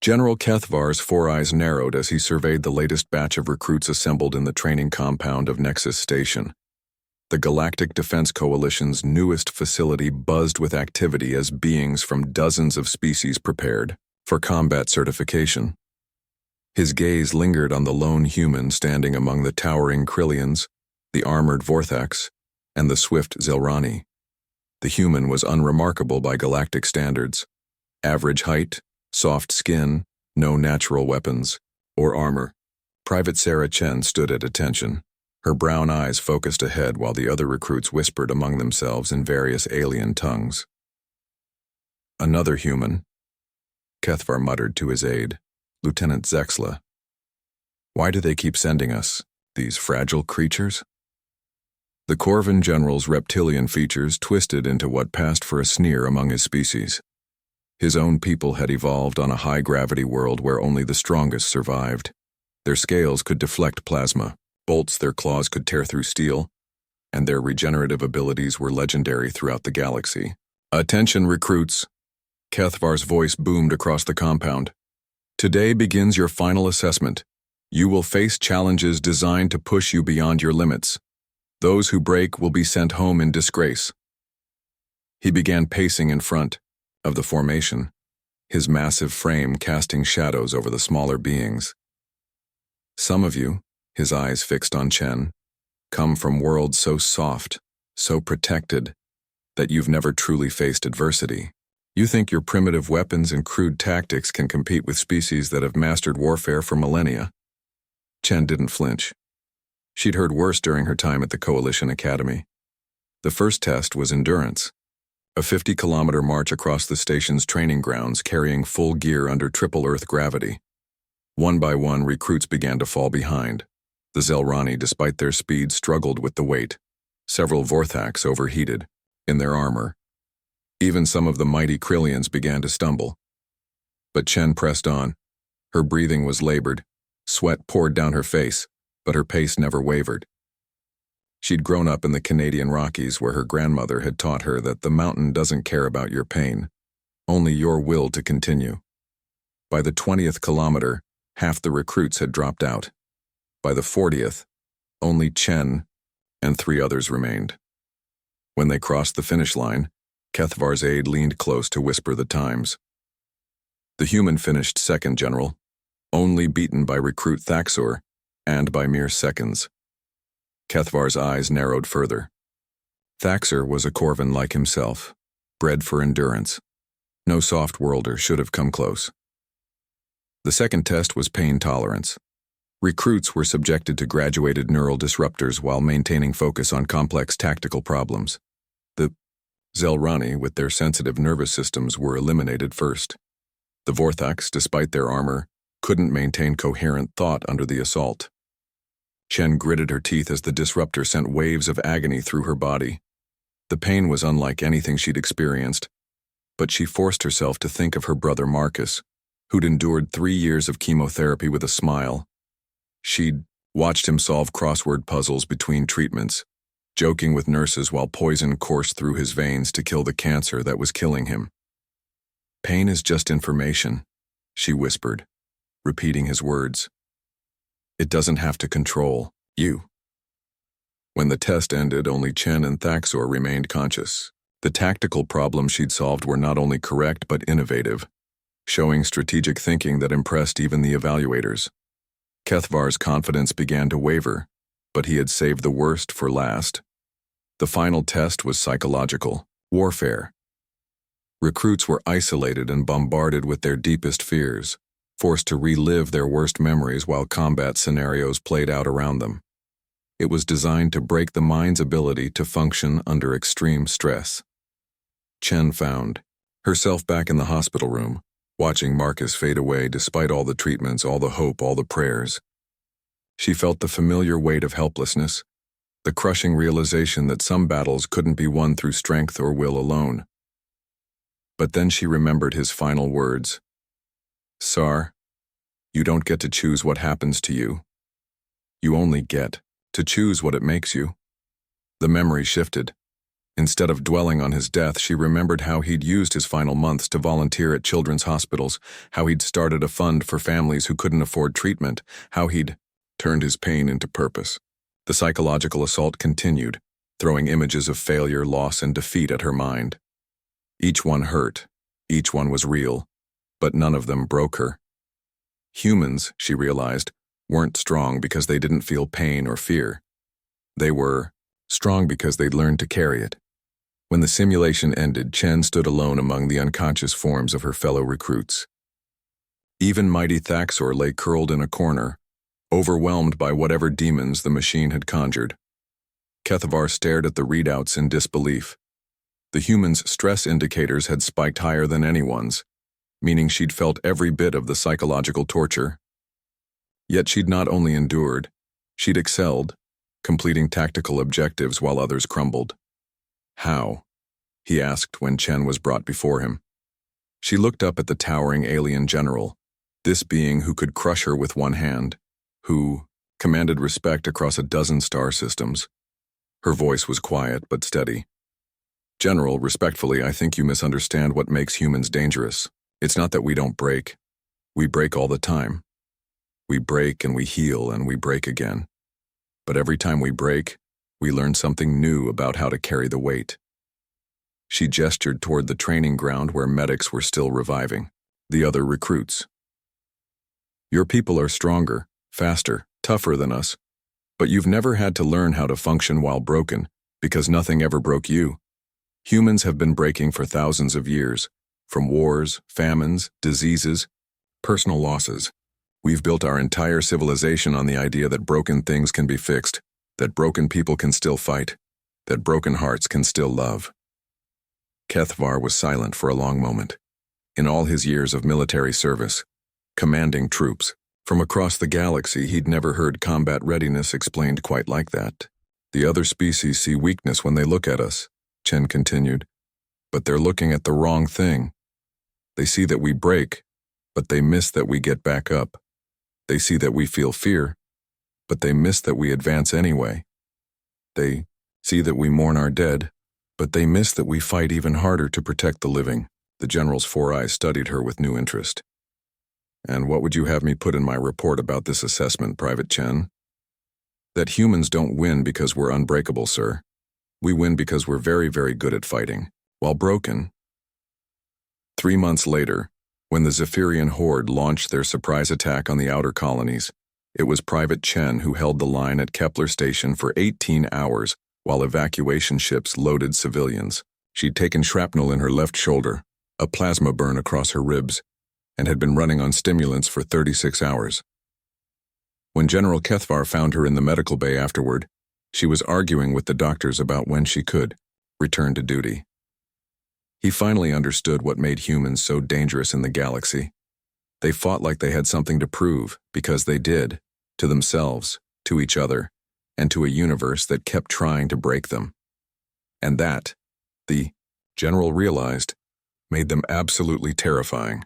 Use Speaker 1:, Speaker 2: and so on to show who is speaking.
Speaker 1: General Kethvar's four eyes narrowed as he surveyed the latest batch of recruits assembled in the training compound of Nexus Station. The Galactic Defense Coalition's newest facility buzzed with activity as beings from dozens of species prepared for combat certification. His gaze lingered on the lone human standing among the towering Krillians, the armored Vorthax, and the swift Zelrani. The human was unremarkable by galactic standards. Average height, soft skin, no natural weapons or armor. Private Sarah Chen stood at attention, her brown eyes focused ahead while the other recruits whispered among themselves in various alien tongues. Another human, Kethvar muttered to his aide, Lieutenant Zexla. Why do they keep sending us, these fragile creatures? The Corvin general's reptilian features twisted into what passed for a sneer among his species. His own people had evolved on a high-gravity world where only the strongest survived. Their scales could deflect plasma, bolts their claws could tear through steel, and their regenerative abilities were legendary throughout the galaxy. Attention, recruits! Kethvar's voice boomed across the compound. Today begins your final assessment. You will face challenges designed to push you beyond your limits. Those who break will be sent home in disgrace. He began pacing in front of the formation, his massive frame casting shadows over the smaller beings. Some of you, his eyes fixed on Chen, come from worlds so soft, so protected, that you've never truly faced adversity. You think your primitive weapons and crude tactics can compete with species that have mastered warfare for millennia. Chen didn't flinch. She'd heard worse during her time at the Coalition Academy. The first test was endurance. A 50-kilometer march across the station's training grounds carrying full gear under triple Earth gravity. One by one, recruits began to fall behind. The Zelrani, despite their speed, struggled with the weight. Several Vorthax overheated in their armor. Even some of the mighty Krillians began to stumble. But Chen pressed on. Her breathing was labored. Sweat poured down her face, but her pace never wavered. She'd grown up in the Canadian Rockies where her grandmother had taught her that the mountain doesn't care about your pain, only your will to continue. By the 20th kilometer, half the recruits had dropped out. By the 40th, only Chen and 3 others remained. When they crossed the finish line, Kethvar's aide leaned close to whisper the times. The human finished second, General, only beaten by recruit Thaxor, and by mere seconds. Kethvar's eyes narrowed further. Thaxor was a Corvin like himself, bred for endurance. No soft-worlder should have come close. The second test was pain tolerance. Recruits were subjected to graduated neural disruptors while maintaining focus on complex tactical problems. The Zelrani, with their sensitive nervous systems, were eliminated first. The Vorthax, despite their armor, couldn't maintain coherent thought under the assault. Chen gritted her teeth as the disruptor sent waves of agony through her body. The pain was unlike anything she'd experienced, but she forced herself to think of her brother Marcus, who'd endured 3 years of chemotherapy with a smile. She'd watched him solve crossword puzzles between treatments, joking with nurses while poison coursed through his veins to kill the cancer that was killing him. Pain is just information, she whispered, repeating his words. It doesn't have to control you. When the test ended, only Chen and Thaxor remained conscious. The tactical problems she'd solved were not only correct but innovative, showing strategic thinking that impressed even the evaluators. Kethvar's confidence began to waver, but he had saved the worst for last. The final test was psychological warfare. Recruits were isolated and bombarded with their deepest fears, forced to relive their worst memories while combat scenarios played out around them. It was designed to break the mind's ability to function under extreme stress. Chen found herself back in the hospital room, watching Marcus fade away despite all the treatments, all the hope, all the prayers. She felt the familiar weight of helplessness, the crushing realization that some battles couldn't be won through strength or will alone. But then she remembered his final words. Sar, you don't get to choose what happens to you. You only get to choose what it makes you. The memory shifted. Instead of dwelling on his death, she remembered how he'd used his final months to volunteer at children's hospitals, how he'd started a fund for families who couldn't afford treatment, how he'd turned his pain into purpose. The psychological assault continued, throwing images of failure, loss, and defeat at her mind. Each one hurt, each one was real, but none of them broke her. Humans, she realized, weren't strong because they didn't feel pain or fear. They were strong because they'd learned to carry it. When the simulation ended, Chen stood alone among the unconscious forms of her fellow recruits. Even mighty Thaxor lay curled in a corner, overwhelmed by whatever demons the machine had conjured. Kethavar stared at the readouts in disbelief. The human's stress indicators had spiked higher than anyone's, meaning she'd felt every bit of the psychological torture. Yet she'd not only endured, she'd excelled, completing tactical objectives while others crumbled. How? He asked when Chen was brought before him. She looked up at the towering alien general, this being who could crush her with one hand, who commanded respect across a dozen star systems. Her voice was quiet but steady. General, respectfully, I think you misunderstand what makes humans dangerous. It's not that we don't break. We break all the time. We break and we heal and we break again. But every time we break, we learn something new about how to carry the weight. She gestured toward the training ground where medics were still reviving, the other recruits. Your people are stronger, faster, tougher than us, but you've never had to learn how to function while broken, because nothing ever broke you. Humans have been breaking for thousands of years, from wars, famines, diseases, personal losses. We've built our entire civilization on the idea that broken things can be fixed, that broken people can still fight, that broken hearts can still love. Kethavar was silent for a long moment. In all his years of military service, commanding troops from across the galaxy, he'd never heard combat readiness explained quite like that. The other species see weakness when they look at us, Chen continued, but they're looking at the wrong thing. They see that we break, but they miss that we get back up. They see that we feel fear, but they miss that we advance anyway. They see that we mourn our dead, but they miss that we fight even harder to protect the living. The general's four eyes studied her with new interest. And what would you have me put in my report about this assessment, Private Chen? That humans don't win because we're unbreakable, sir. We win because we're very, very good at fighting, while broken. 3 months later, when the Zephyrian horde launched their surprise attack on the outer colonies, it was Private Chen who held the line at Kepler Station for 18 hours while evacuation ships loaded civilians. She'd taken shrapnel in her left shoulder, a plasma burn across her ribs, and had been running on stimulants for 36 hours. When General Kethavar found her in the medical bay afterward, she was arguing with the doctors about when she could return to duty. He finally understood what made humans so dangerous in the galaxy. They fought like they had something to prove, because they did, to themselves, to each other, and to a universe that kept trying to break them. And that, the general realized, made them absolutely terrifying.